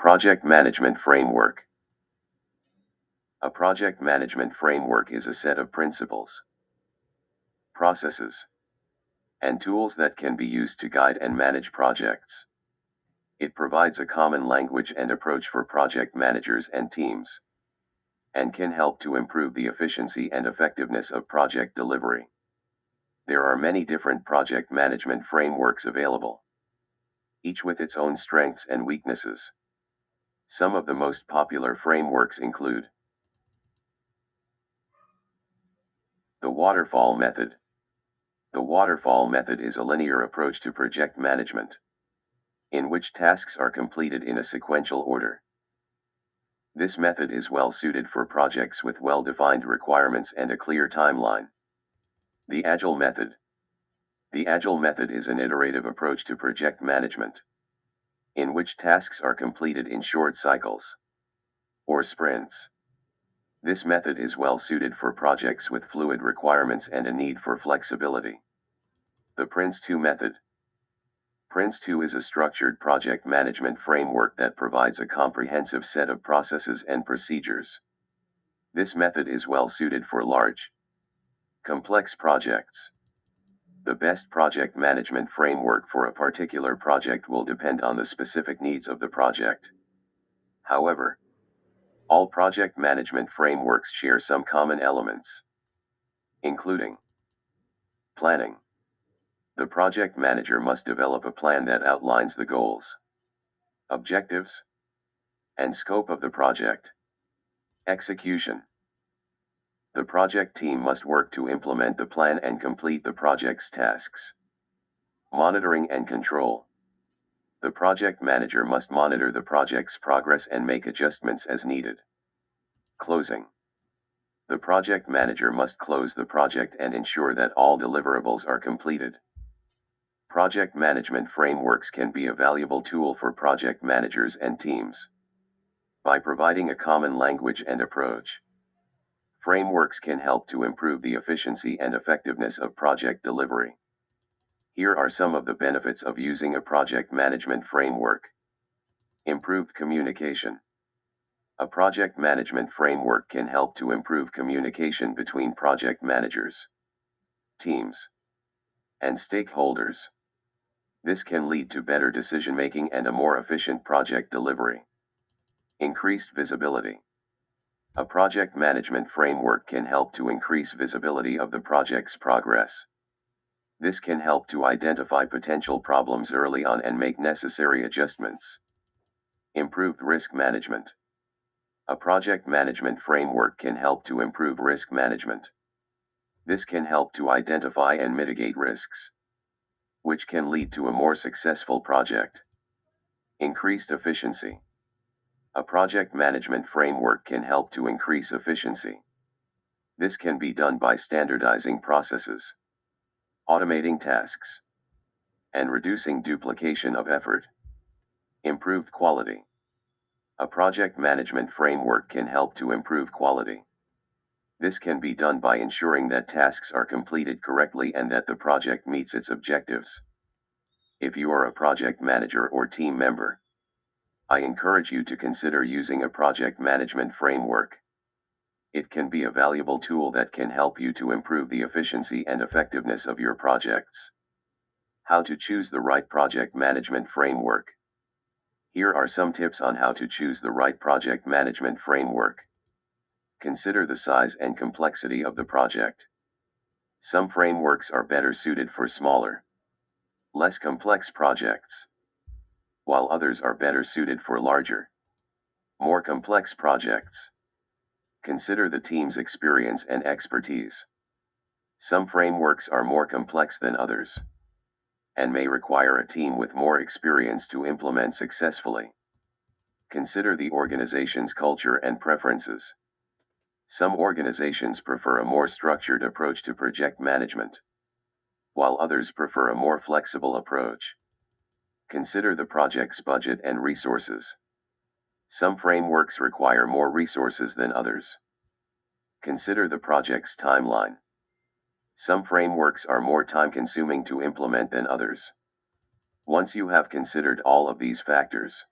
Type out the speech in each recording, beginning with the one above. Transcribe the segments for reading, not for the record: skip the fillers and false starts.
Project Management Framework. A project management framework is a set of principles, processes, and tools that can be used to guide and manage projects. It provides a common language and approach for project managers and teams, and can help to improve the efficiency and effectiveness of project delivery. There are many different project management frameworks available, each with its own strengths and weaknesses. Some of the most popular frameworks include the waterfall method. The waterfall method is a linear approach to project management, in which tasks are completed in a sequential order. This method is well suited for projects with well-defined requirements and a clear timeline. The Agile method. The Agile method is an iterative approach to project management, in which tasks are completed in short cycles, or sprints. This method is well suited for projects with fluid requirements and a need for flexibility. The Prince2 method. Prince2 is a structured project management framework that provides a comprehensive set of processes and procedures. This method is well suited for large, complex projects. The best project management framework for a particular project will depend on the specific needs of the project. However, all project management frameworks share some common elements, including planning. The project manager must develop a plan that outlines the goals, objectives, and scope of the project. Execution. The project team must work to implement the plan and complete the project's tasks. Monitoring and control. The project manager must monitor the project's progress and make adjustments as needed. Closing. The project manager must close the project and ensure that all deliverables are completed. Project management frameworks can be a valuable tool for project managers and teams. By providing a common language and approach, frameworks can help to improve the efficiency and effectiveness of project delivery. Here are some of the benefits of using a project management framework. Improved communication. A project management framework can help to improve communication between project managers, teams, and stakeholders. This can lead to better decision-making and a more efficient project delivery. Increased visibility. A project management framework can help to increase visibility of the project's progress. This can help to identify potential problems early on and make necessary adjustments. Improved risk management. A project management framework can help to improve risk management. This can help to identify and mitigate risks, which can lead to a more successful project. Increased efficiency. A project management framework can help to increase efficiency. This can be done by standardizing processes, automating tasks, and reducing duplication of effort. Improved quality. A project management framework can help to improve quality. This can be done by ensuring that tasks are completed correctly and that the project meets its objectives. If you are a project manager or team member, I encourage you to consider using a project management framework. It can be a valuable tool that can help you to improve the efficiency and effectiveness of your projects. How to choose the right project management framework. Here are some tips on how to choose the right project management framework. Consider the size and complexity of the project. Some frameworks are better suited for smaller, less complex projects, while others are better suited for larger, more complex projects. Consider the team's experience and expertise. Some frameworks are more complex than others, and may require a team with more experience to implement successfully. Consider the organization's culture and preferences. Some organizations prefer a more structured approach to project management, while others prefer a more flexible approach. Consider the project's budget and resources. Some frameworks require more resources than others. Consider the project's timeline. Some frameworks are more time-consuming to implement than others. Once you have considered all of these factors,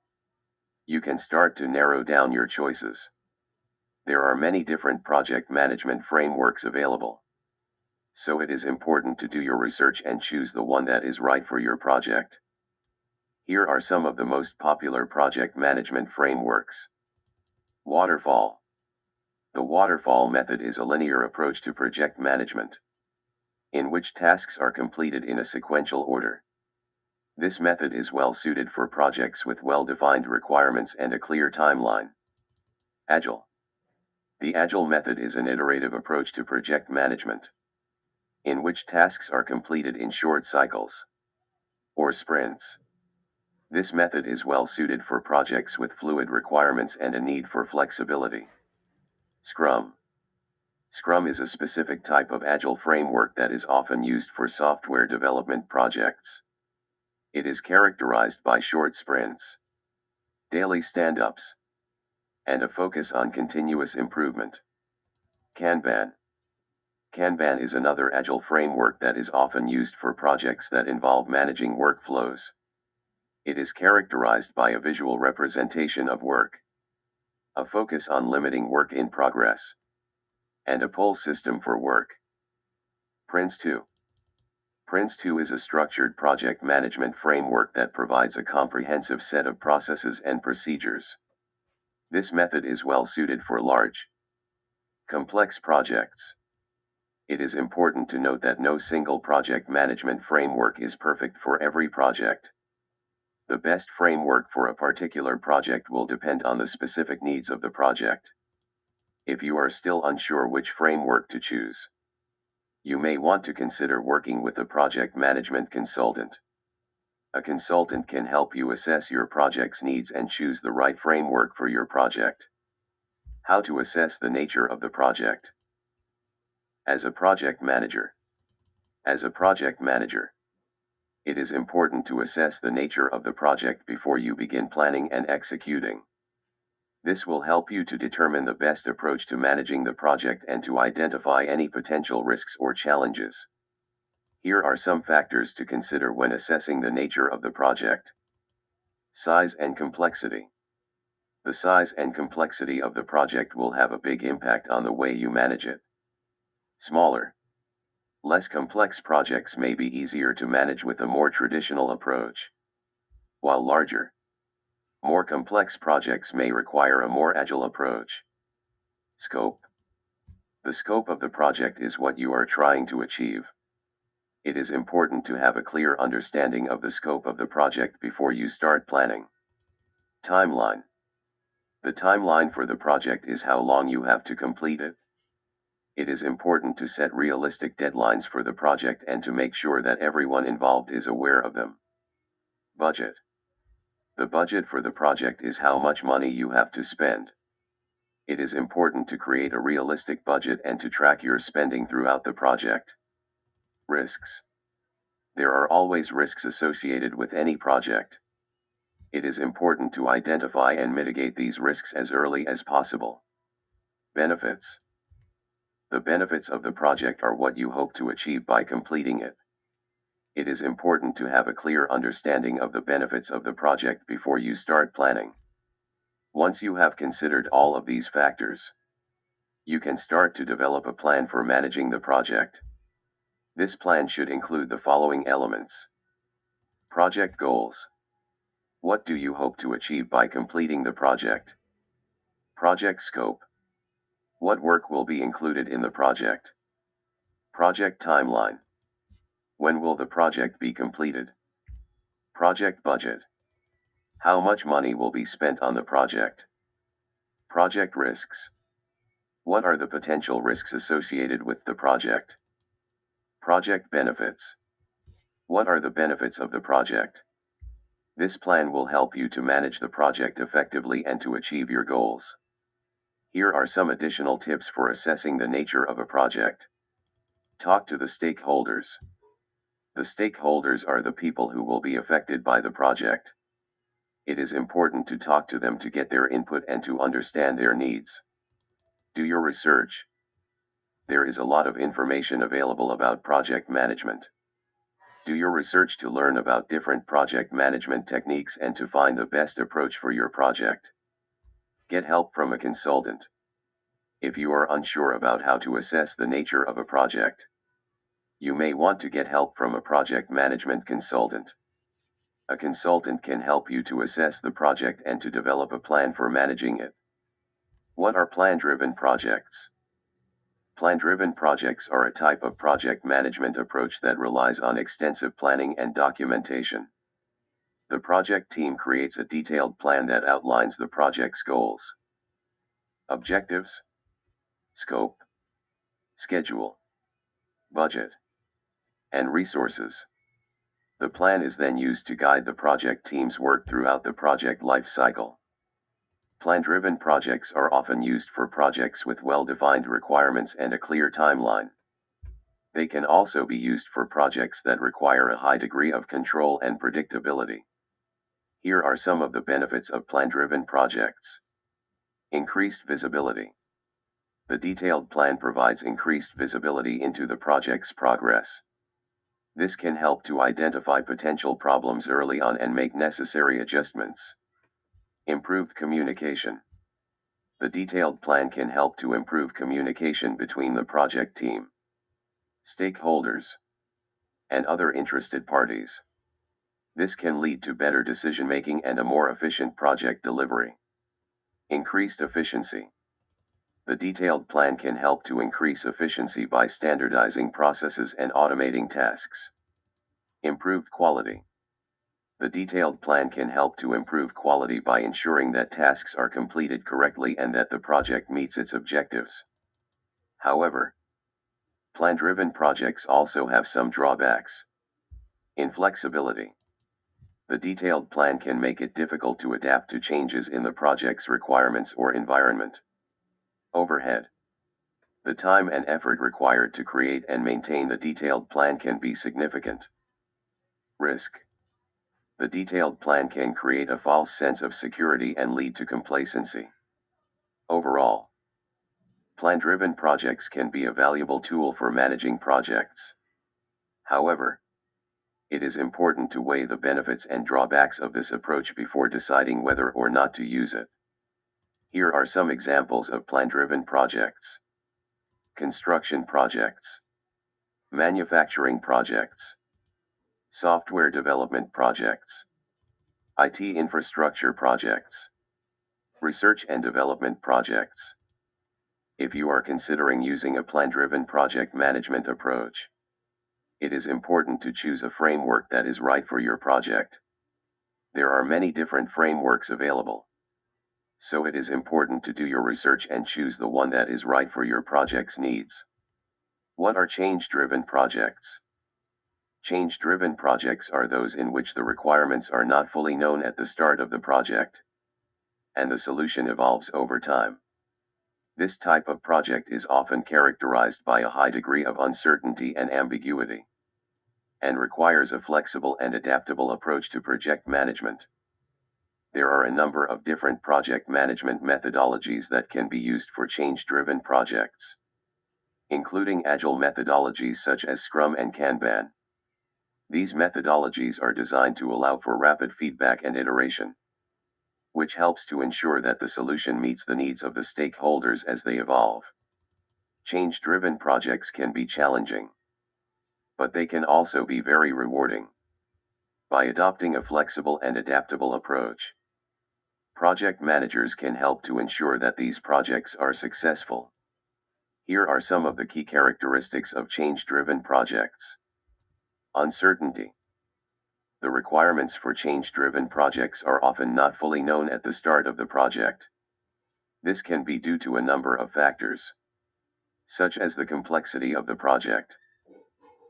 You can start to narrow down your choices. There are many different project management frameworks available. So it is important to do your research and choose the one that is right for your project. Here are some of the most popular project management frameworks. Waterfall. The waterfall method is a linear approach to project management, in which tasks are completed in a sequential order. This method is well suited for projects with well-defined requirements and a clear timeline. Agile. The Agile method is an iterative approach to project management, in which tasks are completed in short cycles, or sprints. This method is well suited for projects with fluid requirements and a need for flexibility. Scrum. Scrum is a specific type of Agile framework that is often used for software development projects. It is characterized by short sprints, daily stand-ups, and a focus on continuous improvement. Kanban. Kanban is another Agile framework that is often used for projects that involve managing workflows. It is characterized by a visual representation of work, a focus on limiting work in progress, and a pull system for work. Prince2. Prince2 is a structured project management framework that provides a comprehensive set of processes and procedures. This method is well suited for large, complex projects. It is important to note that no single project management framework is perfect for every project. The best framework for a particular project will depend on the specific needs of the project. If you are still unsure which framework to choose, you may want to consider working with a project management consultant. A consultant can help you assess your project's needs and choose the right framework for your project. How to assess the nature of the project. As a project manager. As a project manager, it is important to assess the nature of the project before you begin planning and executing. This will help you to determine the best approach to managing the project and to identify any potential risks or challenges. Here are some factors to consider when assessing the nature of the project. Size and complexity. The size and complexity of the project will have a big impact on the way you manage it. Smaller, less complex projects may be easier to manage with a more traditional approach, while larger, more complex projects may require a more agile approach. Scope. The scope of the project is what you are trying to achieve. It is important to have a clear understanding of the scope of the project before you start planning. Timeline. The timeline for the project is how long you have to complete it. It is important to set realistic deadlines for the project and to make sure that everyone involved is aware of them. Budget. The budget for the project is how much money you have to spend. It is important to create a realistic budget and to track your spending throughout the project. Risks. There are always risks associated with any project. It is important to identify and mitigate these risks as early as possible. Benefits. The benefits of the project are what you hope to achieve by completing it. It is important to have a clear understanding of the benefits of the project before you start planning. Once you have considered all of these factors, you can start to develop a plan for managing the project. This plan should include the following elements. Project goals. What do you hope to achieve by completing the project? Project scope. What work will be included in the project? Project timeline. When will the project be completed? Project budget. How much money will be spent on the project? Project risks. What are the potential risks associated with the project? Project benefits. What are the benefits of the project? This plan will help you to manage the project effectively and to achieve your goals. Here are some additional tips for assessing the nature of a project. Talk to the stakeholders. The stakeholders are the people who will be affected by the project. It is important to talk to them to get their input and to understand their needs. Do your research. There is a lot of information available about project management. Do your research to learn about different project management techniques and to find the best approach for your project. Get help from a consultant. If you are unsure about how to assess the nature of a project, you may want to get help from a project management consultant. A consultant can help you to assess the project and to develop a plan for managing it. What are plan-driven projects? Plan-driven projects are a type of project management approach that relies on extensive planning and documentation. The project team creates a detailed plan that outlines the project's goals, objectives, scope, schedule, budget, and resources. The plan is then used to guide the project team's work throughout the project life cycle. Plan-driven projects are often used for projects with well-defined requirements and a clear timeline. They can also be used for projects that require a high degree of control and predictability. Here are some of the benefits of plan-driven projects. Increased visibility. The detailed plan provides increased visibility into the project's progress. This can help to identify potential problems early on and make necessary adjustments. Improved communication. The detailed plan can help to improve communication between the project team, stakeholders, and other interested parties. This can lead to better decision-making and a more efficient project delivery. Increased efficiency. The detailed plan can help to increase efficiency by standardizing processes and automating tasks. Improved quality. The detailed plan can help to improve quality by ensuring that tasks are completed correctly and that the project meets its objectives. However, plan-driven projects also have some drawbacks. Inflexibility. The detailed plan can make it difficult to adapt to changes in the project's requirements or environment. Overhead. The time and effort required to create and maintain the detailed plan can be significant. Risk. The detailed plan can create a false sense of security and lead to complacency. Overall, plan-driven projects can be a valuable tool for managing projects. However, it is important to weigh the benefits and drawbacks of this approach before deciding whether or not to use it. Here are some examples of plan-driven projects. Construction projects, manufacturing projects, software development projects, IT infrastructure projects, research and development projects. If you are considering using a plan-driven project management approach, it is important to choose a framework that is right for your project. There are many different frameworks available, so it is important to do your research and choose the one that is right for your project's needs. What are change-driven projects? Change-driven projects are those in which the requirements are not fully known at the start of the project, and the solution evolves over time. This type of project is often characterized by a high degree of uncertainty and ambiguity, and requires a flexible and adaptable approach to project management. There are a number of different project management methodologies that can be used for change-driven projects, including agile methodologies such as Scrum and Kanban. These methodologies are designed to allow for rapid feedback and iteration, which helps to ensure that the solution meets the needs of the stakeholders as they evolve. Change-driven projects can be challenging, but they can also be very rewarding. By adopting a flexible and adaptable approach, project managers can help to ensure that these projects are successful. Here are some of the key characteristics of change-driven projects. Uncertainty. The requirements for change-driven projects are often not fully known at the start of the project. This can be due to a number of factors, such as the complexity of the project,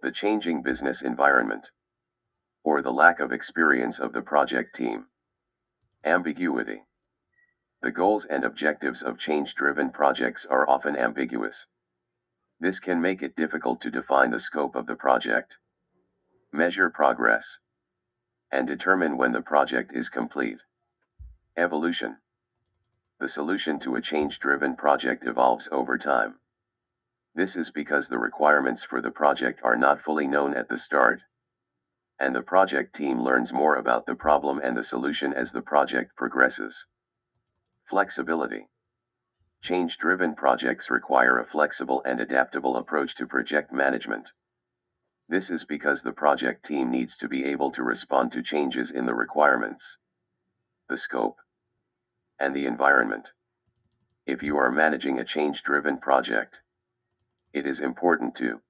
the changing business environment, or the lack of experience of the project team. Ambiguity. The goals and objectives of change-driven projects are often ambiguous. This can make it difficult to define the scope of the project, measure progress, and determine when the project is complete. Evolution. The solution to a change-driven project evolves over time. This is because the requirements for the project are not fully known at the start, and the project team learns more about the problem and the solution as the project progresses. Flexibility. Change-driven projects require a flexible and adaptable approach to project management. This is because the project team needs to be able to respond to changes in the requirements, the scope, and the environment. If you are managing a change-driven project, it is important to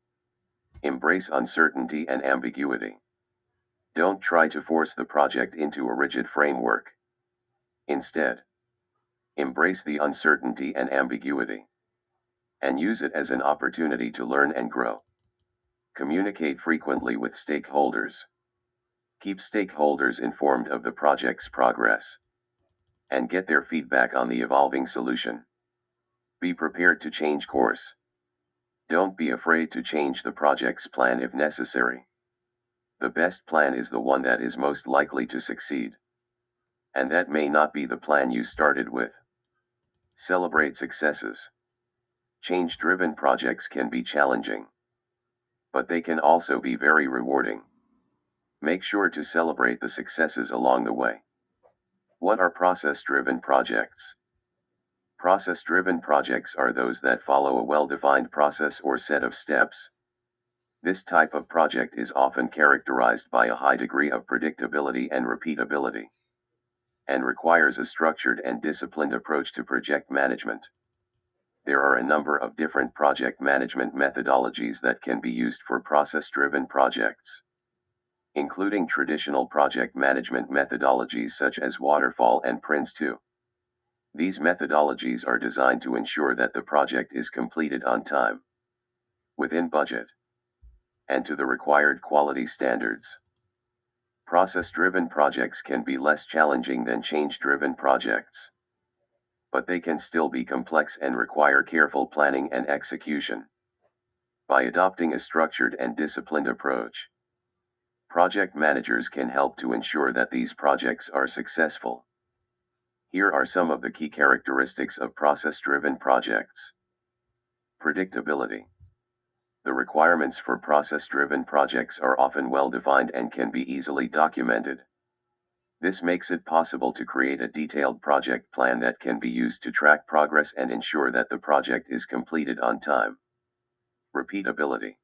embrace uncertainty and ambiguity. Don't try to force the project into a rigid framework. Instead, embrace the uncertainty and ambiguity, and use it as an opportunity to learn and grow. Communicate frequently with stakeholders. Keep stakeholders informed of the project's progress, and get their feedback on the evolving solution. Be prepared to change course. Don't be afraid to change the project's plan if necessary. The best plan is the one that is most likely to succeed. And that may not be the plan you started with. Celebrate successes. Change-driven projects can be challenging, but they can also be very rewarding. Make sure to celebrate the successes along the way. What are process-driven projects? Process-driven projects are those that follow a well-defined process or set of steps. This type of project is often characterized by a high degree of predictability and repeatability, and requires a structured and disciplined approach to project management. There are a number of different project management methodologies that can be used for process-driven projects, including traditional project management methodologies such as waterfall and Prince2. These methodologies are designed to ensure that the project is completed on time, within budget, and to the required quality standards. Process-driven projects can be less challenging than change-driven projects, but they can still be complex and require careful planning and execution. By adopting a structured and disciplined approach, project managers can help to ensure that these projects are successful. Here are some of the key characteristics of process-driven projects. Predictability. The requirements for process-driven projects are often well-defined and can be easily documented. This makes it possible to create a detailed project plan that can be used to track progress and ensure that the project is completed on time. Repeatability.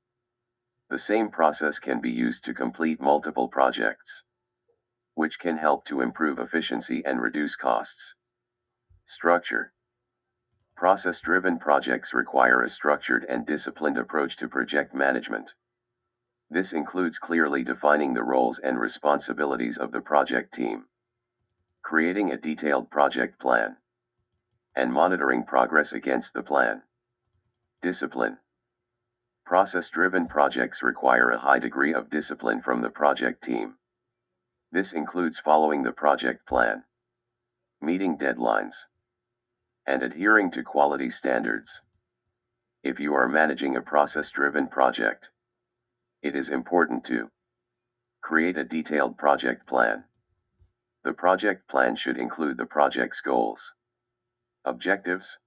The same process can be used to complete multiple projects, which can help to improve efficiency and reduce costs. Structure. Process-driven projects require a structured and disciplined approach to project management. This includes clearly defining the roles and responsibilities of the project team, creating a detailed project plan, and monitoring progress against the plan. Discipline. Process-driven projects require a high degree of discipline from the project team. This includes following the project plan, meeting deadlines, and adhering to quality standards. If you are managing a process-driven project, it is important to create a detailed project plan. The project plan should include the project's goals, objectives,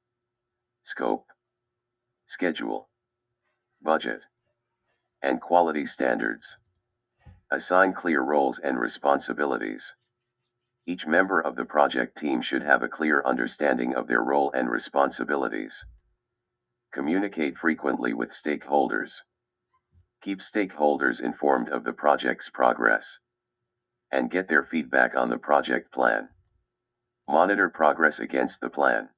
scope, schedule, budget, and quality standards. Assign clear roles and responsibilities. Each member of the project team should have a clear understanding of their role and responsibilities. Communicate frequently with stakeholders. Keep stakeholders informed of the project's progress, and get their feedback on the project plan. Monitor progress against the plan.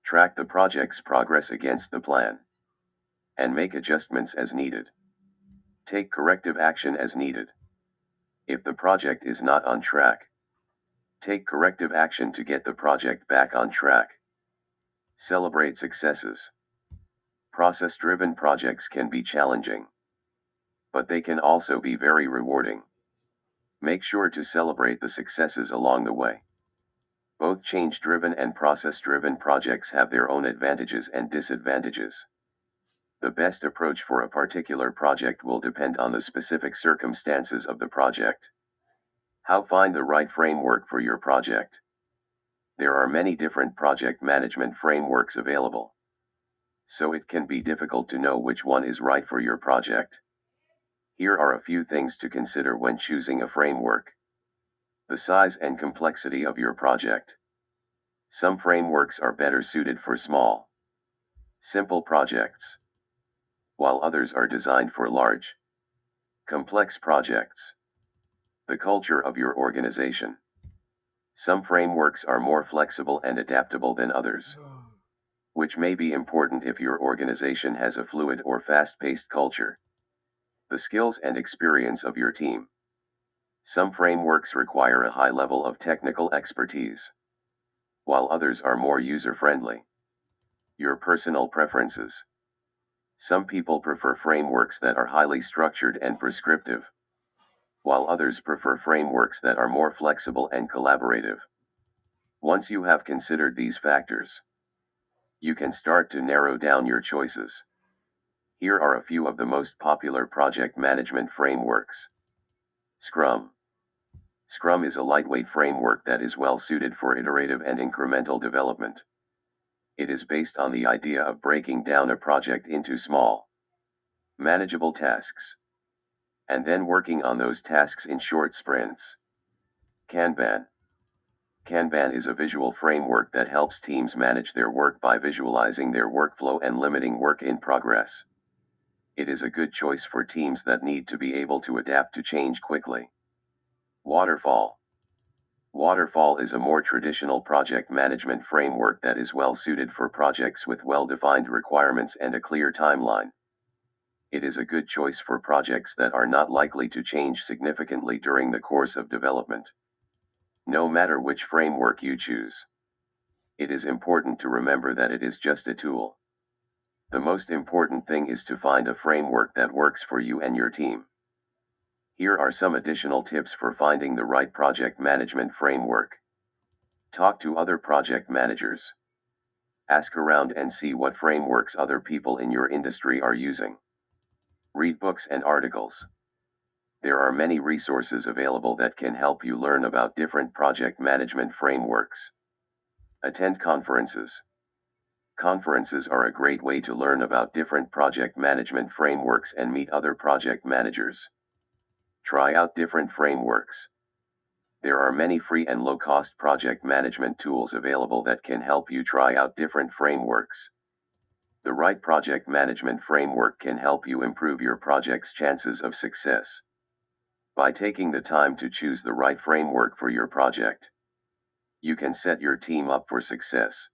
Track the project's progress against the plan, and make adjustments as needed. Take corrective action as needed. If the project is not on track, take corrective action to get the project back on track. Celebrate successes. Process-driven projects can be challenging, but they can also be very rewarding. Make sure to celebrate the successes along the way. Both change-driven and process-driven projects have their own advantages and disadvantages. The best approach for a particular project will depend on the specific circumstances of the project. How to find the right framework for your project? There are many different project management frameworks available, so it can be difficult to know which one is right for your project. Here are a few things to consider when choosing a framework. The size and complexity of your project. Some frameworks are better suited for small, simple projects, while others are designed for large, complex projects. The culture of your organization. Some frameworks are more flexible and adaptable than others, which may be important if your organization has a fluid or fast-paced culture. The skills and experience of your team. Some frameworks require a high level of technical expertise, while others are more user-friendly. Your personal preferences. Some people prefer frameworks that are highly structured and prescriptive, while others prefer frameworks that are more flexible and collaborative. Once you have considered these factors, you can start to narrow down your choices. Here are a few of the most popular project management frameworks. Scrum. Scrum is a lightweight framework that is well suited for iterative and incremental development. It is based on the idea of breaking down a project into small, manageable tasks, and then working on those tasks in short sprints. Kanban. Kanban is a visual framework that helps teams manage their work by visualizing their workflow and limiting work in progress. It is a good choice for teams that need to be able to adapt to change quickly. Waterfall. Waterfall is a more traditional project management framework that is well suited for projects with well-defined requirements and a clear timeline. It is a good choice for projects that are not likely to change significantly during the course of development. No matter which framework you choose, it is important to remember that it is just a tool. The most important thing is to find a framework that works for you and your team. Here are some additional tips for finding the right project management framework. Talk to other project managers. Ask around and see what frameworks other people in your industry are using. Read books and articles. There are many resources available that can help you learn about different project management frameworks. Attend conferences. Conferences are a great way to learn about different project management frameworks and meet other project managers. Try out different frameworks. There are many free and low-cost project management tools available that can help you try out different frameworks. The right project management framework can help you improve your project's chances of success. By taking the time to choose the right framework for your project, you can set your team up for success.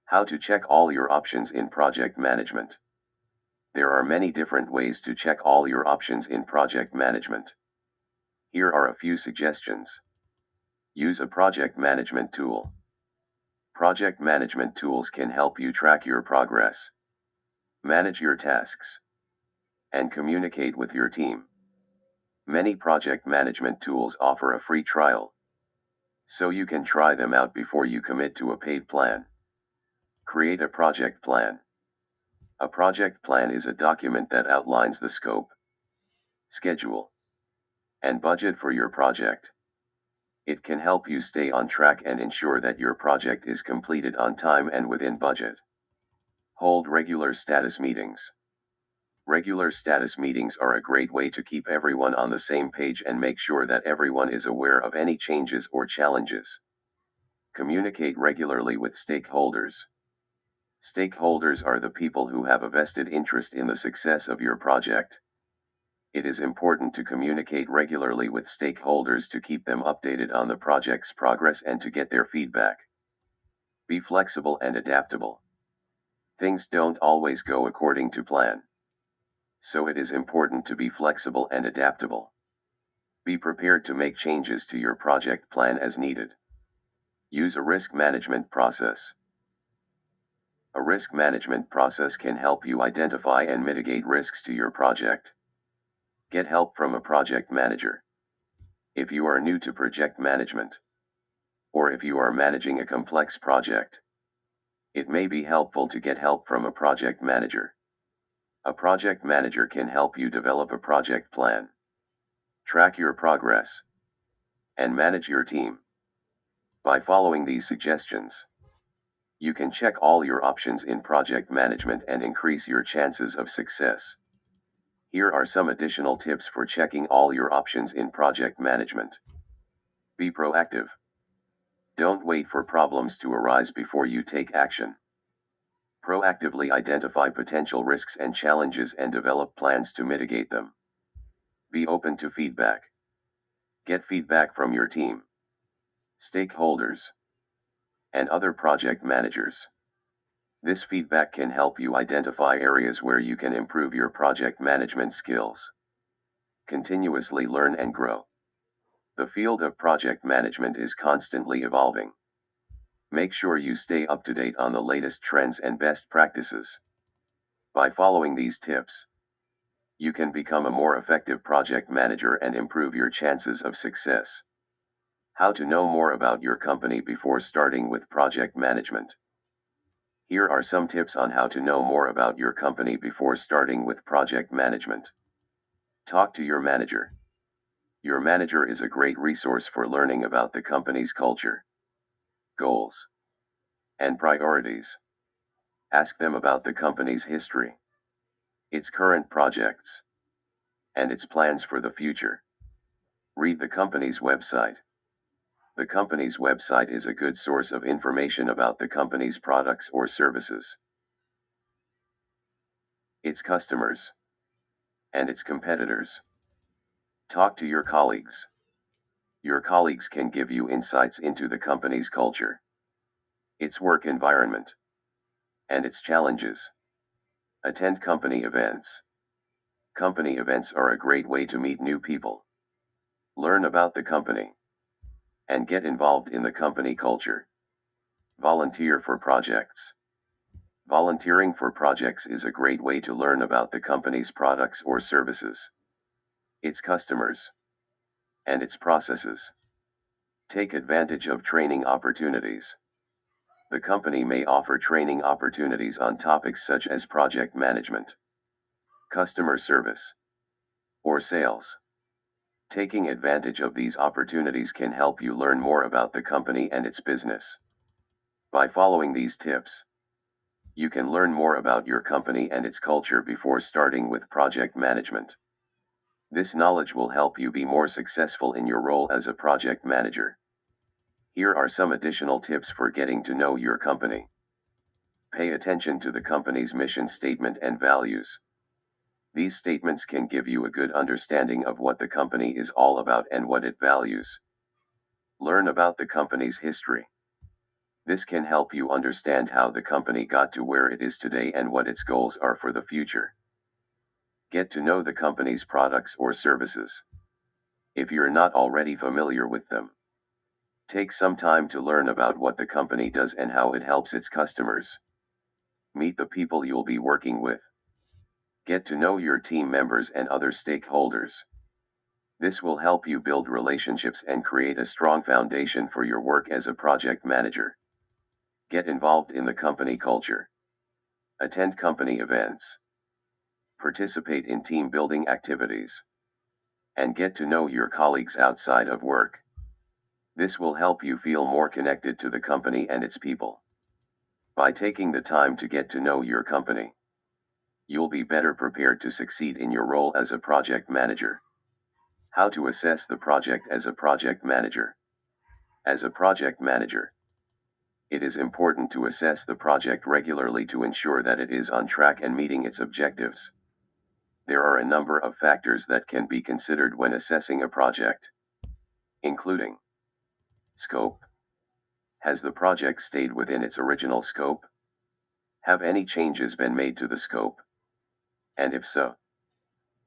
How to check all your options in project management. There are many different ways to check all your options in project management. Here are a few suggestions. Use a project management tool. Project management tools can help you track your progress, manage your tasks, and communicate with your team. Many project management tools offer a free trial, so you can try them out before you commit to a paid plan. Create a project plan. A project plan is a document that outlines the scope, schedule, and budget for your project. It can help you stay on track and ensure that your project is completed on time and within budget. Hold regular status meetings. Regular status meetings are a great way to keep everyone on the same page and make sure that everyone is aware of any changes or challenges. Communicate regularly with stakeholders. Stakeholders are the people who have a vested interest in the success of your project. It is important to communicate regularly with stakeholders to keep them updated on the project's progress and to get their feedback. Be flexible and adaptable. Things don't always go according to plan, so it is important to be flexible and adaptable. Be prepared to make changes to your project plan as needed. Use a risk management process. A risk management process can help you identify and mitigate risks to your project. Get help from a project manager. If you are new to project management, or if you are managing a complex project, it may be helpful to get help from a project manager. A project manager can help you develop a project plan, track your progress, and manage your team. By following these suggestions, you can check all your options in project management and increase your chances of success. Here are some additional tips for checking all your options in project management. Be proactive. Don't wait for problems to arise before you take action. Proactively identify potential risks and challenges and develop plans to mitigate them. Be open to feedback. Get feedback from your team, stakeholders, and other project managers. This feedback can help you identify areas where you can improve your project management skills. Continuously learn and grow. The field of project management is constantly evolving. Make sure you stay up to date on the latest trends and best practices. By following these tips, you can become a more effective project manager and improve your chances of success. How to know more about your company before starting with project management. Here are some tips on how to know more about your company before starting with project management. Talk to your manager. Your manager is a great resource for learning about the company's culture, goals, and priorities. Ask them about the company's history, its current projects, and its plans for the future. Read the company's website. The company's website is a good source of information about the company's products or services, its customers, and its competitors. Talk to your colleagues. Your colleagues can give you insights into the company's culture, its work environment, and its challenges. Attend company events. Company events are a great way to meet new people, learn about the company, and get involved in the company culture. Volunteer for projects. Volunteering for projects is a great way to learn about the company's products or services, its customers, and its processes. Take advantage of training opportunities. The company may offer training opportunities on topics such as project management, customer service, or sales. Taking advantage of these opportunities can help you learn more about the company and its business. By following these tips, you can learn more about your company and its culture before starting with project management. This knowledge will help you be more successful in your role as a project manager. Here are some additional tips for getting to know your company. Pay attention to the company's mission statement and values. These statements can give you a good understanding of what the company is all about and what it values. Learn about the company's history. This can help you understand how the company got to where it is today and what its goals are for the future. Get to know the company's products or services. If you're not already familiar with them, take some time to learn about what the company does and how it helps its customers. Meet the people you'll be working with. Get to know your team members and other stakeholders. This will help you build relationships and create a strong foundation for your work as a project manager. Get involved in the company culture. Attend company events. Participate in team building activities. And get to know your colleagues outside of work. This will help you feel more connected to the company and its people. By taking the time to get to know your company, you'll be better prepared to succeed in your role as a project manager. How to assess the project as a project manager. As a project manager, it is important to assess the project regularly to ensure that it is on track and meeting its objectives. There are a number of factors that can be considered when assessing a project, including scope. Has the project stayed within its original scope? Have any changes been made to the scope? And if so,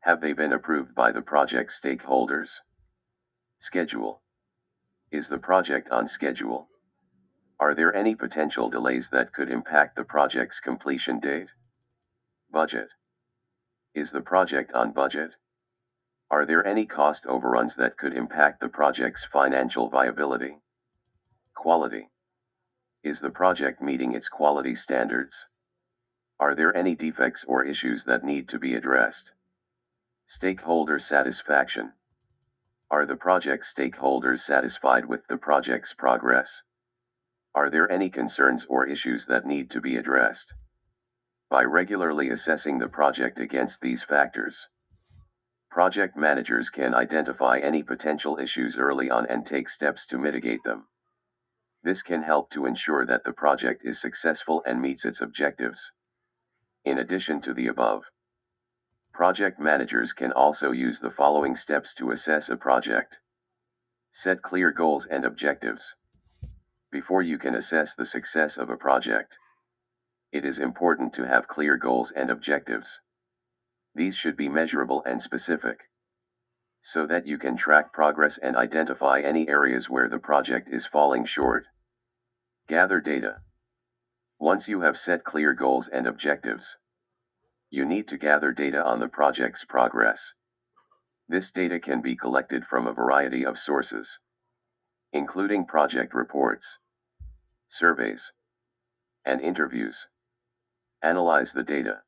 have they been approved by the project stakeholders? Schedule. Is the project on schedule? Are there any potential delays that could impact the project's completion date? Budget. Is the project on budget? Are there any cost overruns that could impact the project's financial viability? Quality. Is the project meeting its quality standards? Are there any defects or issues that need to be addressed? Stakeholder satisfaction. Are the project stakeholders satisfied with the project's progress? Are there any concerns or issues that need to be addressed? By regularly assessing the project against these factors, Project managers can identify any potential issues early on and take steps to mitigate them. This can help to ensure that the project is successful and meets its objectives. In addition to the above, project managers can also use the following steps to assess a project. Set clear goals and objectives. Before you can assess the success of a project, it is important to have clear goals and objectives. These should be measurable and specific, so that you can track progress and identify any areas where the project is falling short. Gather data. Once you have set clear goals and objectives, you need to gather data on the project's progress. This data can be collected from a variety of sources, including project reports, surveys, and interviews. Analyze the data.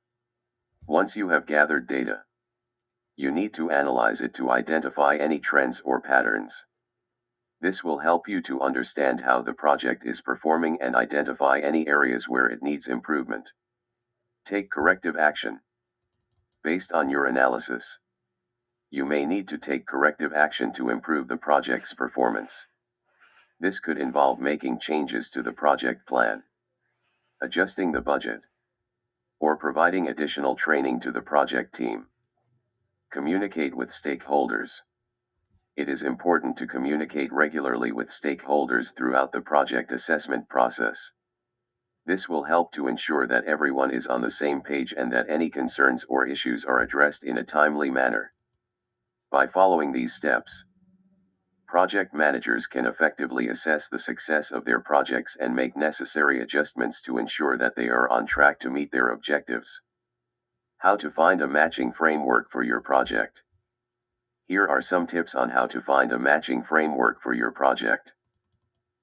Once you have gathered data, you need to analyze it to identify any trends or patterns. This will help you to understand how the project is performing and identify any areas where it needs improvement. Take corrective action. Based on your analysis, you may need to take corrective action to improve the project's performance. This could involve making changes to the project plan, adjusting the budget, or providing additional training to the project team. Communicate with stakeholders. It is important to communicate regularly with stakeholders throughout the project assessment process. This will help to ensure that everyone is on the same page and that any concerns or issues are addressed in a timely manner. By following these steps, project managers can effectively assess the success of their projects and make necessary adjustments to ensure that they are on track to meet their objectives. How to find a matching framework for your project. Here are some tips on how to find a matching framework for your project.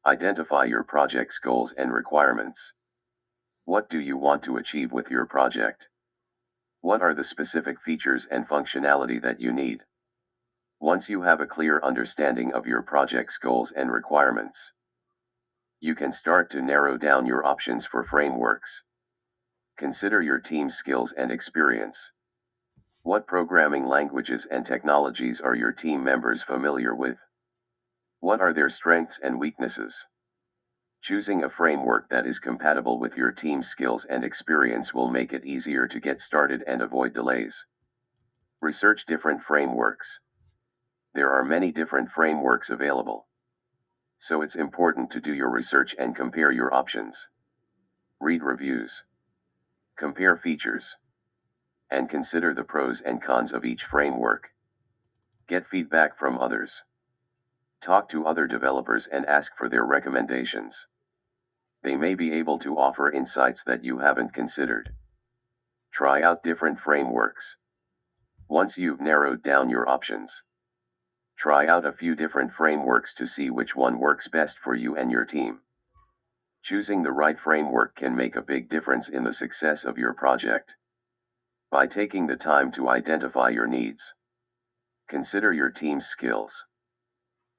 Identify your project's goals and requirements. What do you want to achieve with your project? What are the specific features and functionality that you need? Once you have a clear understanding of your project's goals and requirements, you can start to narrow down your options for frameworks. Consider your team's skills and experience. What programming languages and technologies are your team members familiar with? What are their strengths and weaknesses? Choosing a framework that is compatible with your team's skills and experience will make it easier to get started and avoid delays. Research different frameworks. There are many different frameworks available, so it's important to do your research and compare your options. Read reviews. Compare features, and consider the pros and cons of each framework. Get feedback from others. Talk to other developers and ask for their recommendations. They may be able to offer insights that you haven't considered. Try out different frameworks. Once you've narrowed down your options, try out a few different frameworks to see which one works best for you and your team. Choosing the right framework can make a big difference in the success of your project. By taking the time to identify your needs, consider your team's skills,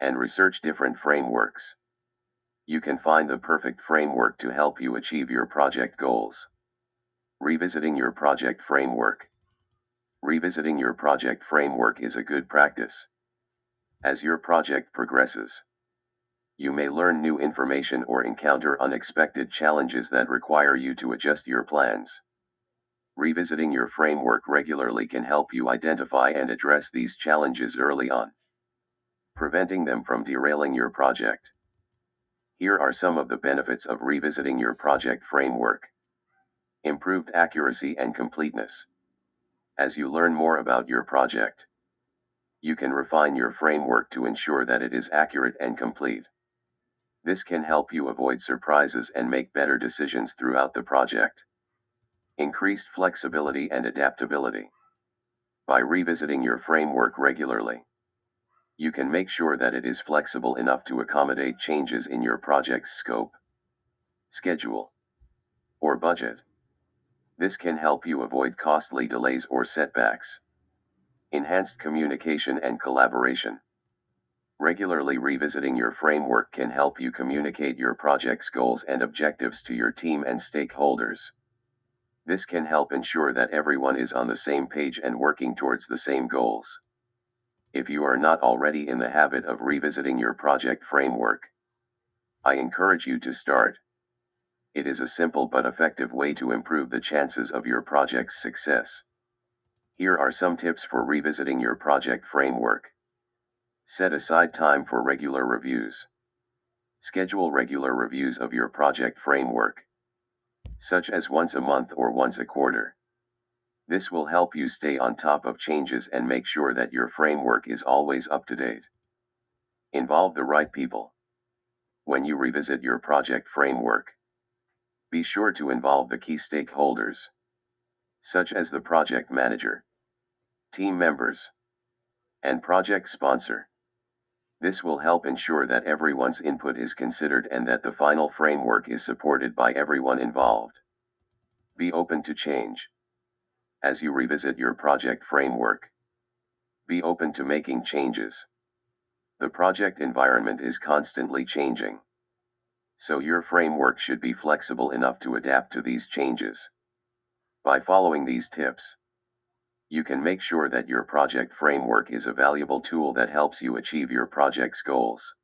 and research different frameworks, you can find the perfect framework to help you achieve your project goals. Revisiting your project framework. Revisiting your project framework is a good practice. As your project progresses, you may learn new information or encounter unexpected challenges that require you to adjust your plans. Revisiting your framework regularly can help you identify and address these challenges early on, preventing them from derailing your project. Here are some of the benefits of revisiting your project framework. Improved accuracy and completeness. As you learn more about your project, you can refine your framework to ensure that it is accurate and complete. This can help you avoid surprises and make better decisions throughout the project. Increased flexibility and adaptability. By revisiting your framework regularly, you can make sure that it is flexible enough to accommodate changes in your project's scope, schedule, or budget. This can help you avoid costly delays or setbacks. Enhanced communication and collaboration. Regularly revisiting your framework can help you communicate your project's goals and objectives to your team and stakeholders. This can help ensure that everyone is on the same page and working towards the same goals. If you are not already in the habit of revisiting your project framework, I encourage you to start. It is a simple but effective way to improve the chances of your project's success. Here are some tips for revisiting your project framework. Set aside time for regular reviews. Schedule regular reviews of your project framework, such as once a month or once a quarter. This will help you stay on top of changes and make sure that your framework is always up to date. Involve the right people. When you revisit your project framework, be sure to involve the key stakeholders, such as the project manager, team members, and project sponsor. This will help ensure that everyone's input is considered and that the final framework is supported by everyone involved. Be open to change. As you revisit your project framework, be open to making changes. The project environment is constantly changing, so your framework should be flexible enough to adapt to these changes. By following these tips, you can make sure that your project framework is a valuable tool that helps you achieve your project's goals.